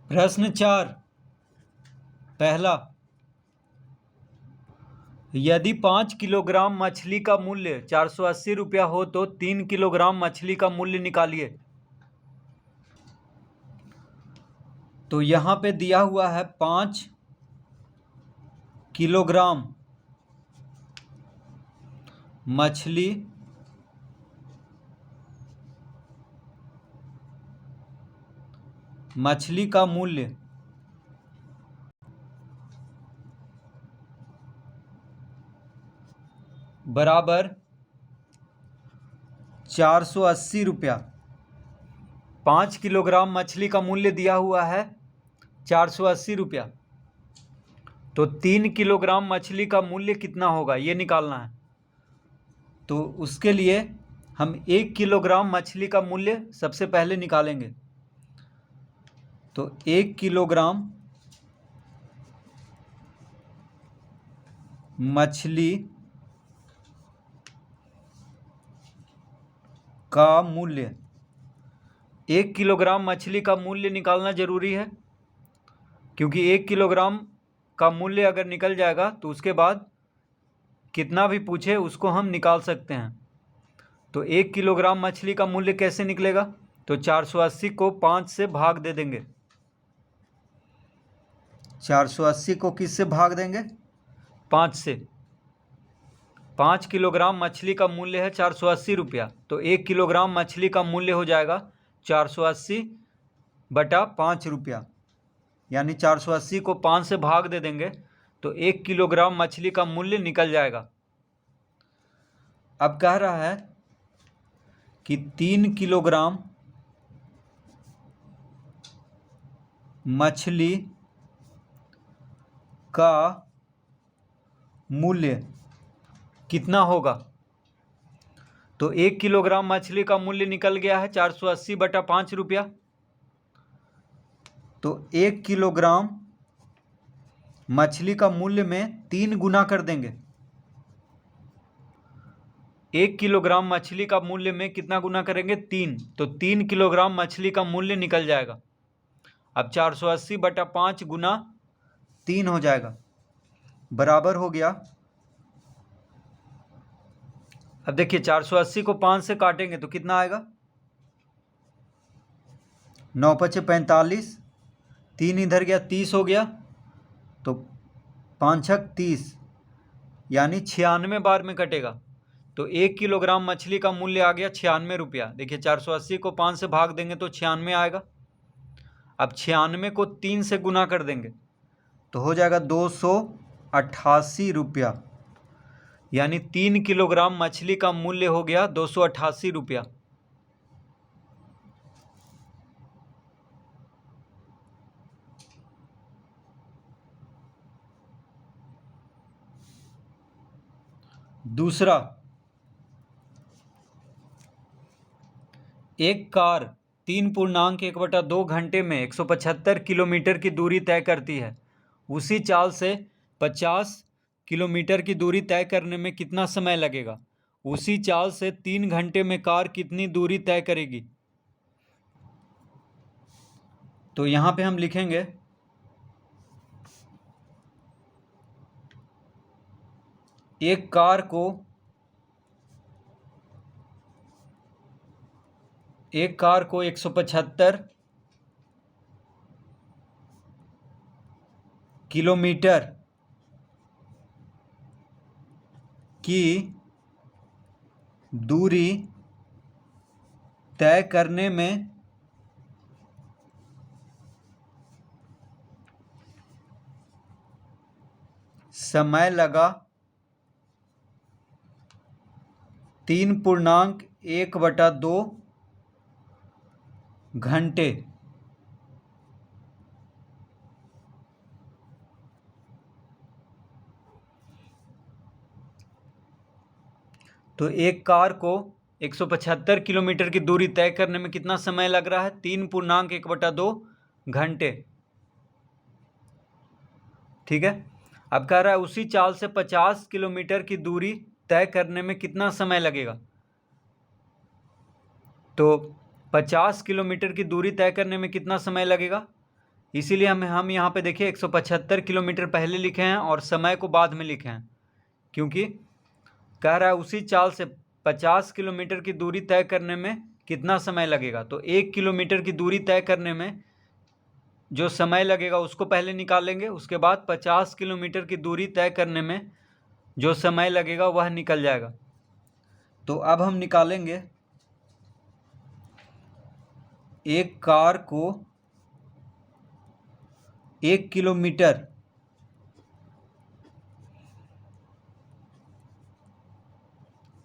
प्रश्न 4 पहला, यदि 5 किलोग्राम मछली का मूल्य 480 रुपया हो तो 3 किलोग्राम मछली का मूल्य निकालिए। तो यहाँ पे दिया हुआ है 5 किलोग्राम मछली का मूल्य बराबर 480 रुपया। 5 किलोग्राम मछली का मूल्य दिया हुआ है 480 रुपया। तो 3 किलोग्राम मछली का मूल्य कितना होगा ये निकालना है। तो उसके लिए हम 1 किलोग्राम मछली का मूल्य सबसे पहले निकालेंगे। तो 1 किलोग्राम मछली का मूल्य, 1 किलोग्राम मछली का मूल्य निकालना ज़रूरी है, क्योंकि 1 किलोग्राम का मूल्य अगर निकल जाएगा तो उसके बाद कितना भी पूछे उसको हम निकाल सकते हैं। तो 1 किलोग्राम मछली का मूल्य कैसे निकलेगा? तो 480 को 5 से भाग दे देंगे। 480 को किससे भाग देंगे? 5 से। 5 किलोग्राम मछली का मूल्य है 480 रुपया। तो 1 किलोग्राम मछली का मूल्य हो जाएगा 480 बटा 5 रुपया, यानी 480 को 5 से भाग दे देंगे तो 1 किलोग्राम मछली का मूल्य निकल जाएगा। अब कह रहा है कि 3 किलोग्राम मछली का मूल्य कितना होगा? तो 1 किलोग्राम मछली का मूल्य निकल गया है 480 बटा 5 रुपया। तो 1 किलोग्राम मछली का मूल्य में 3 गुना कर देंगे। 1 किलोग्राम मछली का मूल्य में कितना गुना करेंगे? 3। तो 3 किलोग्राम मछली का मूल्य निकल जाएगा। अब 480 बटा 5 गुना 3 हो जाएगा, बराबर हो गया। अब देखिए 480 को 5 से काटेंगे तो कितना आएगा? 9 पचे 45, 3 इधर गया 30 हो गया, तो 5 छक 30, यानी 96 बार में कटेगा। तो 1 किलोग्राम मछली का मूल्य आ गया 96 रुपया। देखिए 480 को 5 से भाग देंगे तो 96 आएगा। अब 96 को 3 से गुना कर देंगे तो हो जाएगा 288 रुपया, यानी 3 किलोग्राम मछली का मूल्य हो गया 288 रुपया। दूसरा, एक कार 3.1/2 घंटे में 175 किलोमीटर की दूरी तय करती है। उसी चाल से 50 किलोमीटर की दूरी तय करने में कितना समय लगेगा? उसी चाल से 3 घंटे में कार कितनी दूरी तय करेगी? तो यहाँ पे हम लिखेंगे एक कार को 175 किलोमीटर की दूरी तय करने में समय लगा 3.1/2 घंटे। तो एक कार को 175 किलोमीटर की दूरी तय करने में कितना समय लग रहा है? 3.1/2 घंटे। ठीक है। अब कह रहा है उसी चाल से 50 किलोमीटर की दूरी तय करने में कितना समय लगेगा? तो 50 किलोमीटर की दूरी तय करने में कितना समय लगेगा? इसीलिए हम यहाँ पे देखिए 175 किलोमीटर पहले लिखे हैं और समय को बाद में लिखे हैं, क्योंकि कह रहा है उसी चाल से 50 किलोमीटर की दूरी तय करने में कितना समय लगेगा। तो 1 किलोमीटर की दूरी तय करने में जो समय लगेगा उसको पहले निकालेंगे, उसके बाद 50 किलोमीटर की दूरी तय करने में जो समय लगेगा वह निकल जाएगा। तो अब हम निकालेंगे एक कार को 1 किलोमीटर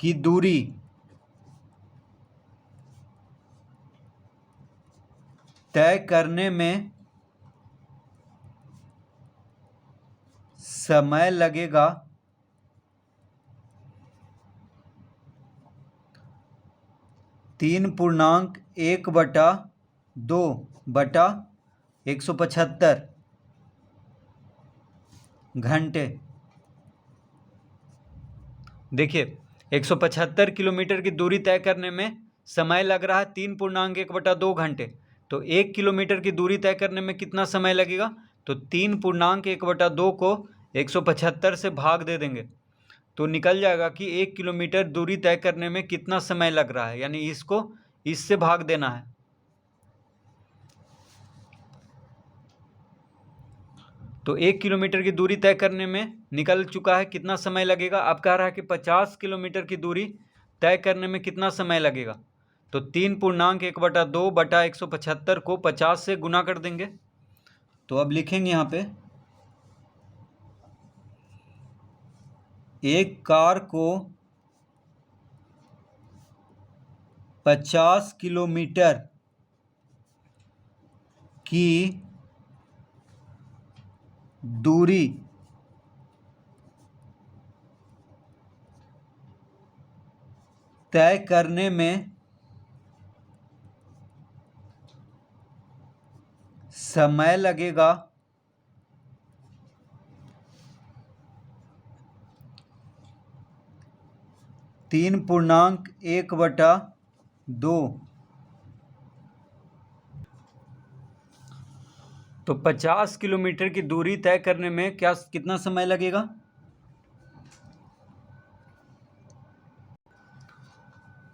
की दूरी तय करने में समय लगेगा 3.1/2/175 घंटे। देखिए 175 किलोमीटर की दूरी तय करने में समय लग रहा है 3.1/2 घंटे। तो 1 किलोमीटर की दूरी तय करने में कितना समय लगेगा? तो 3.1/2 को 175 से भाग दे देंगे तो निकल जाएगा कि 1 किलोमीटर दूरी तय करने में कितना समय लग रहा है, यानी इसको इससे भाग देना है। तो 1 किलोमीटर की दूरी तय करने में निकल चुका है कितना समय लगेगा। अब कह रहा है कि 50 किलोमीटर की दूरी तय करने में कितना समय लगेगा। तो 3.1/2/175 को 50 से गुना कर देंगे। तो अब लिखेंगे यहाँ पे एक कार को 50 किलोमीटर की दूरी तय करने में समय लगेगा 3.1/2। तो 50 किलोमीटर की दूरी तय करने में कितना समय लगेगा?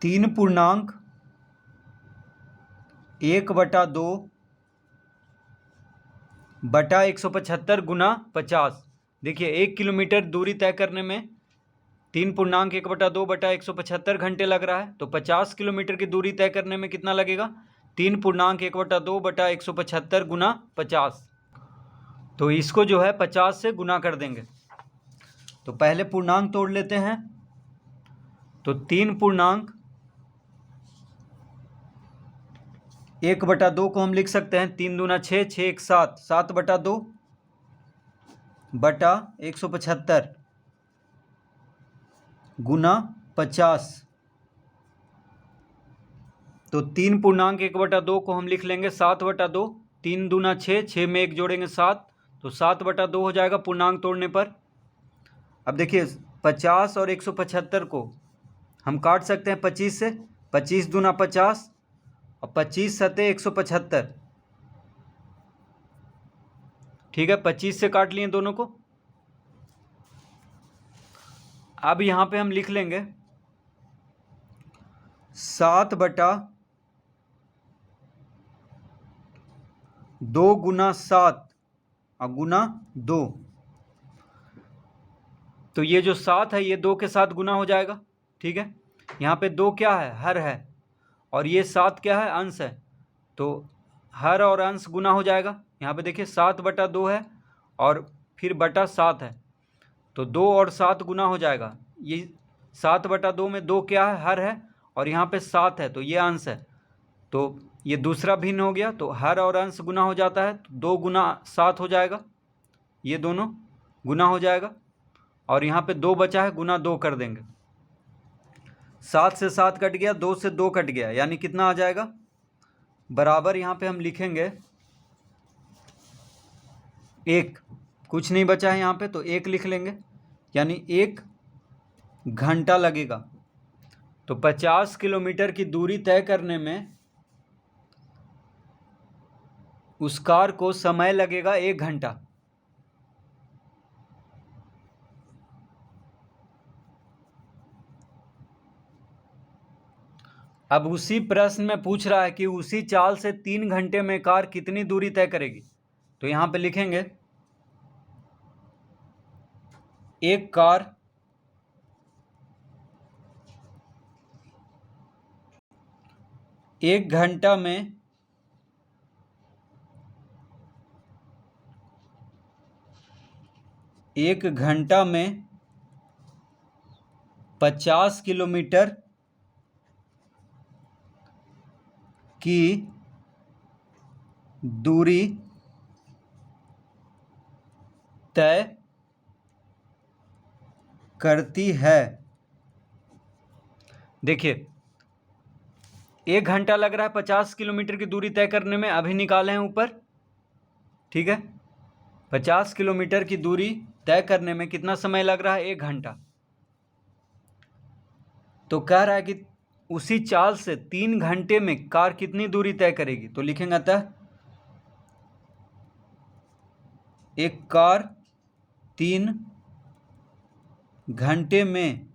3.1/2/175 गुना 50। देखिए 1 किलोमीटर दूरी तय करने में 3.1/2/175 घंटे लग रहा है। तो 50 किलोमीटर की दूरी तय करने में कितना लगेगा? 3.1/2/175 गुना 50। तो इसको जो है 50 से गुना कर देंगे। तो पहले पूर्णांक तोड़ लेते हैं। तो 3.1/2 को हम लिख सकते हैं 3 दूना 6, 6 1 7, 7/2/175 गुना 50। तो 3.1/2 को हम लिख लेंगे 7/2। 3 दूना 6, 6 में 1 जोड़ेंगे 7, तो 7/2 हो जाएगा पूर्णांक तोड़ने पर। अब देखिए 50 और 175 को हम काट सकते हैं 25 से। 25 दूना 50 और 25 सते 175। ठीक है, 25 से काट लिए दोनों को। अब यहाँ पे हम लिख लेंगे 7/2 गुना 7 और गुना 2। तो ये जो 7 है ये 2 के साथ गुना हो जाएगा। ठीक है, यहाँ पे 2 क्या है? हर है। और ये 7 क्या है? अंश है। तो हर और अंश गुना हो जाएगा। यहाँ पे देखिए 7/2 है और फिर बटा 7 है, तो 2 और 7 गुना हो जाएगा। ये 7/2 में 2 क्या है? हर है। और यहाँ पे 7 है तो ये अंश है। तो ये दूसरा भिन्न हो गया, तो हर और अंश गुना हो जाता है, तो 2 गुना 7 हो जाएगा। ये दोनों गुना हो जाएगा और यहाँ पे 2 बचा है, गुना 2 कर देंगे। 7 से 7 कट गया, 2 से 2 कट गया, यानी कितना आ जाएगा? बराबर यहाँ पे हम लिखेंगे 1। कुछ नहीं बचा है यहाँ पे, तो 1 लिख लेंगे, यानी 1 घंटा लगेगा। तो 50 किलोमीटर की दूरी तय करने में उस कार को समय लगेगा 1 घंटा। अब उसी प्रश्न में पूछ रहा है कि उसी चाल से 3 घंटे में कार कितनी दूरी तय करेगी। तो यहां पे लिखेंगे एक कार 1 घंटा में 50 किलोमीटर की दूरी तय करती है। देखिए 1 घंटा लग रहा है 50 किलोमीटर की दूरी तय करने में, अभी निकाले हैं ऊपर, ठीक है। 50 किलोमीटर की दूरी तय करने में कितना समय लग रहा है? 1 घंटा। तो कह रहा है कि उसी चाल से 3 घंटे में कार कितनी दूरी तय करेगी। तो लिखेंगे अतः एक कार 3 घंटे में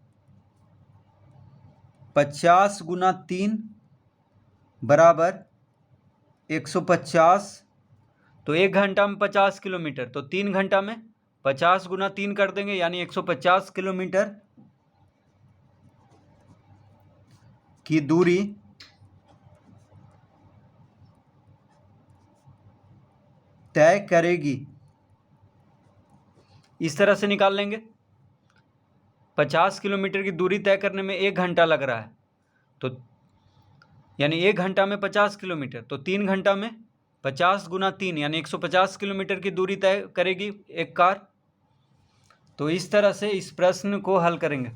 50 गुना 3 बराबर 150। तो 1 घंटा में 50 किलोमीटर, तो 3 घंटा में 50 गुना 3 कर देंगे, यानी 150 किलोमीटर की दूरी तय करेगी। इस तरह से निकाल लेंगे। 50 किलोमीटर की दूरी तय करने में 1 घंटा लग रहा है, तो यानी 1 घंटा में 50 किलोमीटर, तो 3 घंटा में 50 गुना 3 यानी 150 किलोमीटर की दूरी तय करेगी एक कार। तो इस तरह से इस प्रश्न को हल करेंगे।